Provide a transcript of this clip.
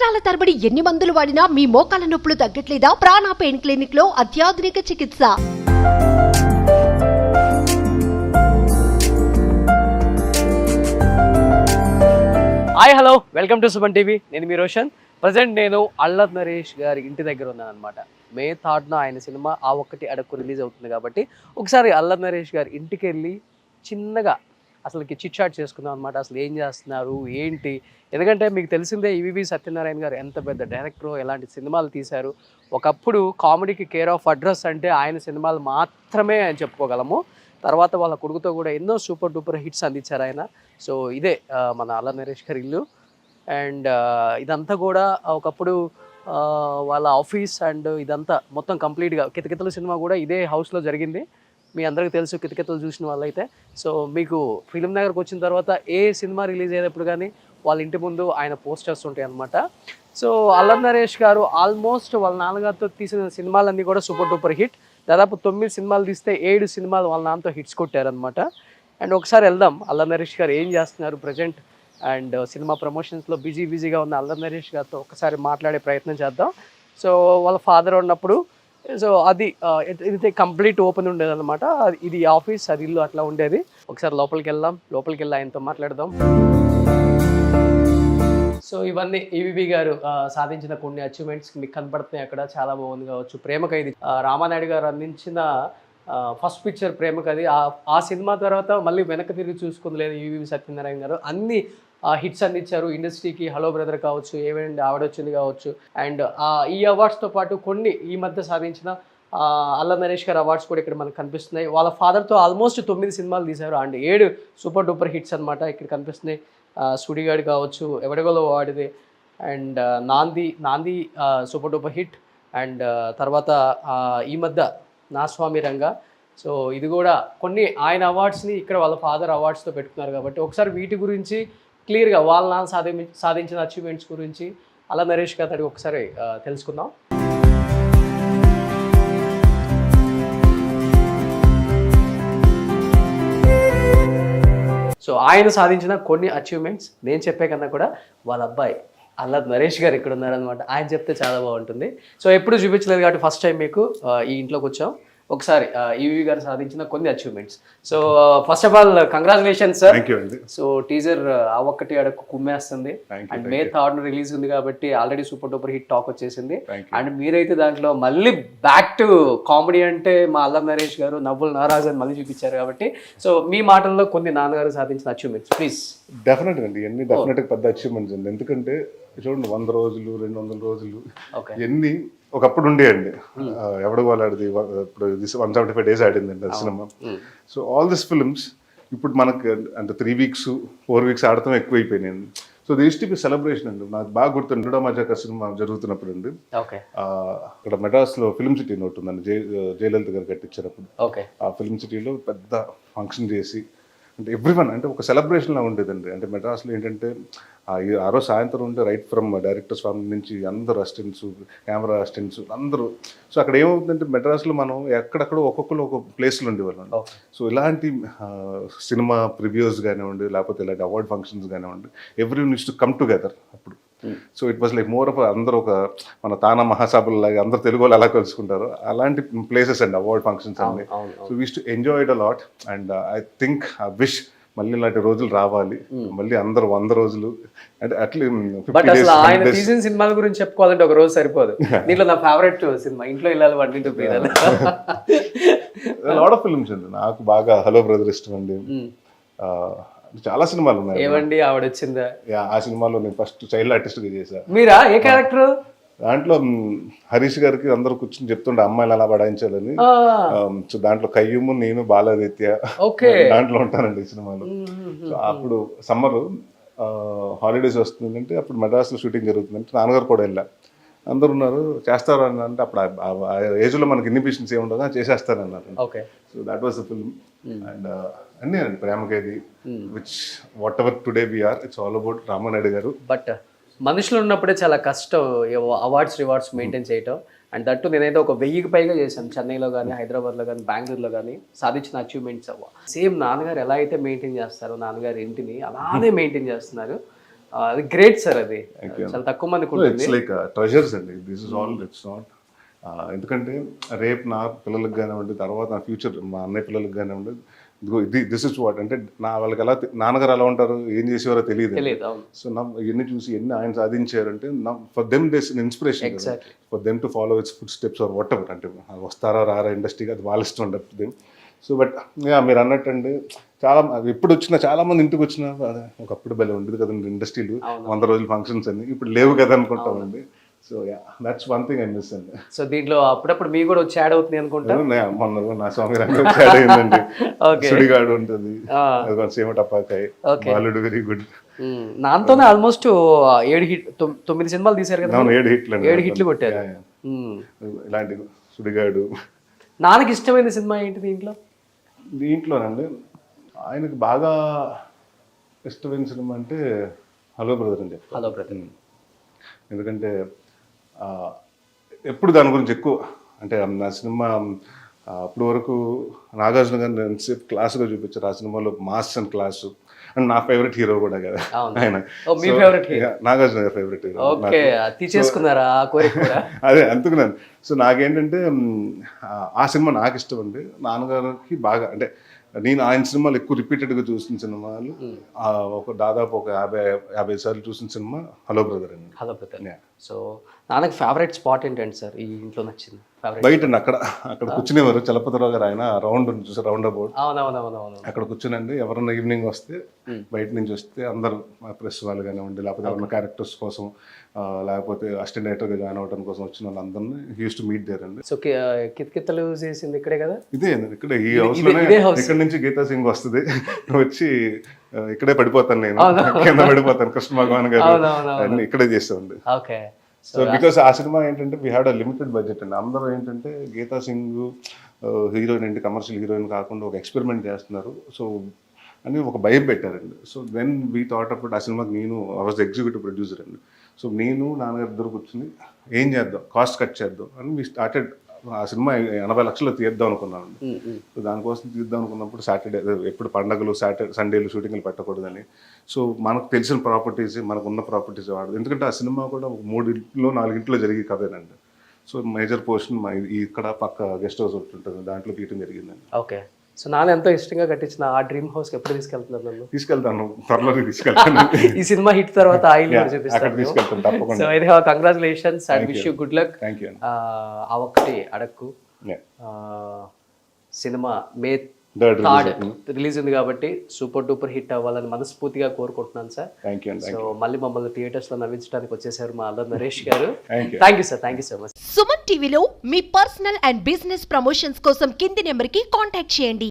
సంవత్సరాల తరబడి ఎన్ని మందులు వాడినా మీ మోకాల నొప్పులు తగ్గట్లేదా? ప్రాణ పెయిన్ క్లినిక్ లో అత్యాధునిక చికిత్స. Hi hello, welcome to Suman TV. నేను మీ రోషన్. ప్రజెంట్ నేను అల్లరి నరేష్ గారి ఇంటి దగ్గర ఉన్నాను అనమాట. మే 3న ఆయన సినిమా ఆ ఒక్కటి అడక్కు రిలీజ్ అవుతుంది కాబట్టి ఒకసారి అల్లరి నరేష్ గారి ఇంటికి వెళ్ళి చిన్నగా అసలుకి చిట్ చాట్ చేసుకుందాం అనమాట. అసలు ఏం చేస్తున్నారు ఏంటి, ఎందుకంటే మీకు తెలిసిందే ఈవీవి సత్యనారాయణ గారు ఎంత పెద్ద డైరెక్టరు, ఎలాంటి సినిమాలు తీశారు. ఒకప్పుడు కామెడీకి కేర్ ఆఫ్ అడ్రస్ అంటే ఆయన సినిమాలు మాత్రమే అని చెప్పుకోగలము. తర్వాత వాళ్ళ కొడుకుతో కూడా ఎన్నో సూపర్ డూపర్ హిట్స్ అందించారు ఆయన. సో ఇదే మన అల్లరి నరేష్ గారి ఇల్లు. అండ్ ఇదంతా కూడా ఒకప్పుడు వాళ్ళ ఆఫీస్ అండ్ ఇదంతా మొత్తం కంప్లీట్గా కితకితల సినిమా కూడా ఇదే హౌస్లో జరిగింది. మీ అందరికీ తెలుసు కితకితలు చూసిన వాళ్ళైతే. సో మీకు ఫిలిం నగర్కి వచ్చిన తర్వాత ఏ సినిమా రిలీజ్ అయ్యేటప్పుడు కానీ వాళ్ళ ఇంటి ముందు ఆయన పోస్టర్స్ ఉంటాయి అనమాట. సో అల్లరి నరేష్ గారు ఆల్మోస్ట్ వాళ్ళ నాన్నగారితో తీసిన సినిమాలన్నీ కూడా సూపర్ డూపర్ హిట్. దాదాపు 9 సినిమాలు తీస్తే 7 సినిమాలు వాళ్ళ నాన్నతో హిట్స్ కొట్టారనమాట. అండ్ ఒకసారి వెళ్దాం అల్లరి నరేష్ గారు ఏం చేస్తున్నారు ప్రజెంట్, అండ్ సినిమా ప్రమోషన్స్లో బిజీగా ఉన్న అల్లరి నరేష్ గారితో ఒకసారి మాట్లాడే ప్రయత్నం చేద్దాం. సో వాళ్ళ ఫాదర్ ఉన్నప్పుడు సో అది ఇది కంప్లీట్ ఓపెన్ ఉండేది అనమాట. ఇది ఆఫీస్, అది ఇల్లు అట్లా ఉండేది. ఒకసారి లోపలికి వెళ్ళి ఆయనతో మాట్లాడదాం. సో ఇవన్నీ ఈవీవి గారు సాధించిన కొన్ని అచీవ్మెంట్స్ మీకు కనపడుతున్నాయి అక్కడ. చాలా బాగుంది కావచ్చు. ప్రేమ ఖైదీ రామానాయుడు గారు అందించిన ఫస్ట్ పిక్చర్ ప్రేమ ఖైదీ. ఆ సినిమా తర్వాత మళ్ళీ వెనక్కి తిరిగి చూసుకుంది లేదు ఈవీవి సత్యనారాయణ గారు. అన్ని హిట్స్ అందించారు ఇండస్ట్రీకి. హలో బ్రదర్ కావచ్చు, ఏమైంది ఆవిడొచ్చింది కావచ్చు. అండ్ ఈ అవార్డ్స్తో పాటు కొన్ని ఈ మధ్య సాధించిన అల్లరి నరేష్ గారు అవార్డ్స్ కూడా ఇక్కడ మనకు కనిపిస్తున్నాయి. వాళ్ళ ఫాదర్తో ఆల్మోస్ట్ 9 సినిమాలు తీశారు అండ్ 7 సూపర్ డూపర్ హిట్స్ అనమాట ఇక్కడ కనిపిస్తున్నాయి. సుడిగాడు కావచ్చు, ఎవడగోలో వాడిదే, అండ్ నాంది సూపర్ డూపర్ హిట్. అండ్ తర్వాత ఈ మధ్య నా స్వామి రంగా. సో ఇది కూడా కొన్ని ఆయన అవార్డ్స్ని ఇక్కడ వాళ్ళ ఫాదర్ అవార్డ్స్తో పెట్టుకున్నారు కాబట్టి ఒకసారి వీటి గురించి క్లియర్గా వాళ్ళ నాన్న సాధించిన అచీవ్మెంట్స్ గురించి అల్లరి నరేష్ గారు అడిగి ఒకసారి తెలుసుకుందాం. సో ఆయన సాధించిన కొన్ని అచీవ్మెంట్స్ నేను చెప్పే కన్నా కూడా వాళ్ళ అబ్బాయి అల్లరి నరేష్ గారు ఇక్కడ ఉన్నారనమాట. ఆయన చెప్తే చాలా బాగుంటుంది. సో ఎప్పుడు చూపించలేదు కాబట్టి ఫస్ట్ టైం మీకు ఈ ఇంట్లోకి వచ్చాం. ఒకసారి ఈవీవి గారు సాధించిన కొన్ని achievements. So first of all congratulations sir. So teaser ఆ ఒక్కటి అడక్కు కుమ్మేస్తుంది అండ్ మే 3న రిలీజ్ ఉంది కాబట్టి already super duper hit talk వచ్చేసింది. అండ్ మీరైతే దాంట్లో మళ్ళీ బ్యాక్ టు కామెడీ అంటే మా అల్లరి నరేష్ గారు నవ్వులు నారాజు అని మళ్ళీ చూపించారు కాబట్టి సో మీ మాటల్లో కొన్ని నాన్నగారు సాధించిన అచీవ్మెంట్స్ ప్లీజ్. డెఫినెట్ అండి, ఎన్ని డెఫినెట్గా పెద్ద అచీవ్మెంట్స్ అండి. ఎందుకంటే చూడండి 100 రోజులు 200 రోజులు ఎన్ని ఒకప్పుడు ఉండేయండి. ఎవడు వాళ్ళది ఇప్పుడు 175 days ఆడిందండి అది సినిమా. సో ఆల్ దిస్ ఫిల్మ్స్ ఇప్పుడు మనకు అంటే 3 weeks 4 weeks ఆడటం ఎక్కువైపోయినాయండి. So this to be celebration అండి. నాకు బాగా గుర్తుంది రుడమజాక సినిమా జరుగుతున్నప్పుడు అండి అక్కడ మెడ్రాస్లో ఫిల్మ్ సిటీ ఒకటి ఉందండి, జయలలిత గారు కట్టించినప్పుడు ఆ ఫిల్మ్ సిటీలో పెద్ద ఫంక్షన్ చేసి అంటే ఎవ్రీవన్ అంటే ఒక సెలబ్రేషన్లా ఉండేదండి. అంటే మెడ్రాస్లో ఏంటంటే ఆ రోజు సాయంత్రం ఉంటే రైట్ ఫ్రమ్ డైరెక్టర్ స్వామి నుంచి అందరు అసిస్టెంట్స్, కెమెరా అసిస్టెంట్స్ అందరూ. సో అక్కడ ఏమవుతుందంటే మెడ్రాస్లో మనం ఎక్కడెక్కడో ఒక్కొక్కరు ఒక ప్లేస్లో ఉండేవాళ్ళం. సో ఇలాంటి సినిమా ప్రివ్యూస్ కానివ్వండి, లేకపోతే ఇలాంటి అవార్డ్ ఫంక్షన్స్ కానివ్వండి, everyone uses to come together అప్పుడు. So it was like more of అందరూ ఒక మన తానా మహాసభలు లాగా అందరు తెలుగు వాళ్ళు ఎలా కలుసుకుంటారు అలాంటి ప్లేసెస్ అండి అవార్డ్ ఫంక్షన్స్ అన్ని. So we use to enjoy it a lot and I think I wish మళ్ళీ ఇలాంటి రోజులు రావాలి, మళ్ళీ అందరూ 100 రోజులు అంటే అట్లా. ఆయన తీసిన సినిమాల గురించి చెప్పుకోవాలంటే ఒక రోజు సరిపోదు. దీంట్లో నా ఫేవరెట్ సినిమా ఇంట్లో ఇల్లాలి వంటింటూ లాట్ ఆఫ్ ఫిల్మ్స్ అండి. నాకు బాగా హలో బ్రదర్ ఇష్టం అండి. చాలా సినిమాలు ఉన్నాయి. ఏమండి ఆవిడ వచ్చిందా ఆ సినిమాలో నేను ఫస్ట్ చైల్డ్ ఆర్టిస్ట్ గా చేశాను. మీరా ఏ క్యారెక్టర్? దాంట్లో హరీష్ గారికి అందరూ కూర్చొని చెప్తుండే అమ్మాయిలు అలా పడాయించాలని. సో దాంట్లో కయ్యూము నేను బాలాదిత్య దాంట్లో ఉంటానండి ఈ సినిమాలో. సో అప్పుడు సమ్మర్ హాలిడేస్ వస్తుందంటే అప్పుడు మెడ్రాస్లో షూటింగ్ జరుగుతుందంటే నాన్నగారు కూడా వెళ్ళా. అందరు ఉన్నారు చేస్తారు అని అంటే అప్పుడు ఆ ఏజ్లో మనకి ఇన్హిబిషన్స్ ఏమి ఉండదు, చేసేస్తానన్నారు. So that was the film. And అన్నీ అండి Prema Khaidi which whatever today we are it's all about Ramanaidu garu. But మనుషులు ఉన్నప్పుడే చాలా కష్టం అవార్డ్స్ రివార్డ్స్ మెయింటైన్ చేయటం. అండ్ దట్టు నేనైతే ఒక 1000కి పైగా చేశాను చెన్నైలో కానీ, హైదరాబాద్లో కానీ, బెంగళూరులో కానీ. సాధించిన అచీవ్మెంట్స్ సేమ్ నాన్నగారు ఎలా అయితే మెయింటైన్ చేస్తారో నాన్నగారు ఇంటిని అలానే మెయింటైన్ చేస్తున్నారు. అది గ్రేట్ సార్, అది Thank you. చాలా తక్కువ మందికి ఉంటుంది. ఇట్స్ లైక్ ట్రెజర్స్ అండి. This is all, it's not ఎందుకంటే రేపు నా పిల్లలకు కానివ్వండి, తర్వాత నా ఫ్యూచర్ మా అన్నయ్య పిల్లలకు కానివ్వండి, దిస్ ఇస్ వాట్ అంటే వాళ్ళకి ఎలా నాన్నగారు ఎలా ఉంటారు, ఏం చేసేవారో తెలియదు. తెలియదు, అవును. సో ఇవన్నీ చూసి ఎన్ని ఆయన సాధించారంటే for them this inspiration, Exactly. For them to follow its footsteps or whatever. అంటే వస్తారా రారా ఇండస్ట్రీకి, అది వాళ్ళ ఇష్టం ఉండదు దెమ్. సో బట్ మీరు అన్నట్టండి, చాలా ఎప్పుడు వచ్చినా చాలా మంది ఇంటికి వచ్చినా ఒకప్పుడు భలే ఉండేది కదండి ఇండస్ట్రీలు, 100 రోజుల ఫంక్షన్స్ అన్ని, ఇప్పుడు లేవు కదా అనుకుంటామండి. So that's one thing I miss అండి. సో దీంట్లో అప్పుడప్పుడు మీ కూడా వచ్చి యాడ్ అవుతుంది అనుకుంటా. మొన్న నా స్వామి రంగం యాడ్ అయిందండి. Okay. సుడిగాడు ఉంటుంది, సేమ టపాకాయ, బాలుడు వెరీ గుడ్. నాతోనే ఆల్మోస్ట్ 7 హిట్ 9 సినిమాలు తీశారు కదా. 7 హిట్లు 7 హిట్లు కొట్టారు. ఇలాంటి సుడిగాడు. నాన్నకి ఇష్టమైన సినిమా ఏంటి దీంట్లో? దీంట్లోనండి ఆయనకు బాగా ఇష్టమైన సినిమా అంటే హలో బ్రదర్ అని చెప్తాను. Hello brother. ఎందుకంటే ఎప్పుడు దాని గురించి ఎక్కువ అంటే నా సినిమా అప్పటి వరకు నాగార్జున గారిని ఎంతసేపు క్లాసుగా చూపించారు. ఆ సినిమాలో మాస్ అండ్ క్లాసు అండ్ నా ఫేవరెట్ హీరో కూడా కదా ఆయన. మీ ఫేవరెట్ హీరో నాగార్జున గారి ఫేవరెట్ హీరో. ఓకే, తీసేసుకున్నారా ఆ కోరిక కూడా? అదే అనుకున్నాను. సో నాకేంటంటే ఆ సినిమా నాకు ఇష్టం అండి. నాన్నగారికి బాగా అంటే నేను ఆయన సినిమాలు ఎక్కువ రిపీటెడ్గా చూసిన సినిమాలు దాదాపు ఒక 50 సార్లు చూసిన సినిమా హలో బ్రదర్ అండి. Hello brother. సో నాన్నకి ఫేవరెట్ స్పాట్ ఏంటండి సార్ ఈ ఇంట్లో నచ్చింది? బయట అండి, అక్కడ కూర్చునేవారు చలపతిరావు గారు, ఆయన రౌండ్ చూసారు, రౌండ్ అబౌట్. అవునవునవునవును. అక్కడ కూర్చునండి ఎవరన్నా ఈవినింగ్ వస్తే, బయట నుంచి వస్తే అందరూ ప్రెస్ వాళ్ళు కానివ్వండి, లేకపోతే ఎవరైనా క్యారెక్టర్స్ కోసం, లేకపోతే అసిస్టెంట్ డైరెక్టర్గా జాయిన్ అవ్వడం కోసం వచ్చిన వాళ్ళందరినీ యూస్ టు మీట్ దేర్ అండి. సో కితకితలు చేసింది ఇక్కడే కదా? ఇదే ఇక్కడ ఈ హౌస్ లోనే. ఇక్కడ నుంచి గీతా సింగ్ వస్తుంది, వచ్చి ఇక్కడే పడిపోతాను నేను, కింద పడిపోతాను. కృష్ణ భగవాన్ గారు అన్ని ఇక్కడే చేస్తామండి. ఓకే. సో బికాస్ ఆ సినిమా ఏంటంటే we had a limited budget అండి. అందరూ ఏంటంటే గీతా సింగ్ హీరోయిన్ ఏంటి, కమర్షియల్ హీరోయిన్ కాకుండా ఒక ఎక్స్పెరిమెంట్ చేస్తున్నారు, సో అని ఒక భయం పెట్టారండి. సో దెన్ వీ థాట్ అప్పుడు ఆ సినిమాకి నేను ఐ వాజ్ ఎగ్జిక్యూటివ్ ప్రొడ్యూసర్ అండి. సో నేను నాన్నగారు ఇద్దరు కూర్చుని ఏం చేద్దాం, కాస్ట్ కట్ చేద్దాం అని వీ స్టార్టెడ్. ఆ సినిమా 80 లక్షలు తీద్దాం అనుకున్నామండి. సో దానికోసం తీద్దాం అనుకున్నప్పుడు సాటర్డే, ఎప్పుడు పండగలు సండేలు షూటింగ్లు పెట్టకూడదని, సో మనకు తెలిసిన ప్రాపర్టీస్, మనకు ఉన్న ప్రాపర్టీస్ వాడదు. ఎందుకంటే ఆ సినిమా కూడా 3 ఇంట్లో 4 ఇంట్లో జరిగే కథేనండి. సో మేజర్ పోర్షన్ ఇక్కడ పక్క గెస్ట్ హౌస్ ఒకటి ఉంటుంది, దాంట్లో తీయటం జరిగిందండి. ఓకే. సో నాన్న ఎంతో ఇష్టంగా కట్టించిన ఆ డ్రీమ్ హౌస్ ఎప్పుడు తీసుకెళ్తున్నారు నన్ను? తీసుకెళ్తాను, త్వరలో తీసుకెళ్తాను. ఈ సినిమా హిట్ తర్వాత ఆ ఇల్లు చూపిస్తాను. తీసుకెళ్తాను తప్పకుండా. సో అయితే congratulations and wish you good luck. Thank you. ఆ ఒక్కటి అడక్కు సినిమా మే 3rd రిలీజ్ ఉంది కాబట్టి సూపర్ డూపర్ హిట్ అవ్వాలని మనస్ఫూర్తిగా కోరుకుంటున్నాను సార్. Thank you. సో మళ్ళీ మమ్మల్ని థియేటర్స్ లో నవ్వించడానికి వచ్చేసారు మా అల్లరి నరేష్ గారు. Thank you sir, thank you so much. Suman టీవీలో మీ పర్సనల్ అండ్ బిజినెస్ ప్రమోషన్స్ కోసం కింది నెంబర్కి కాంటాక్ట్ చేయండి.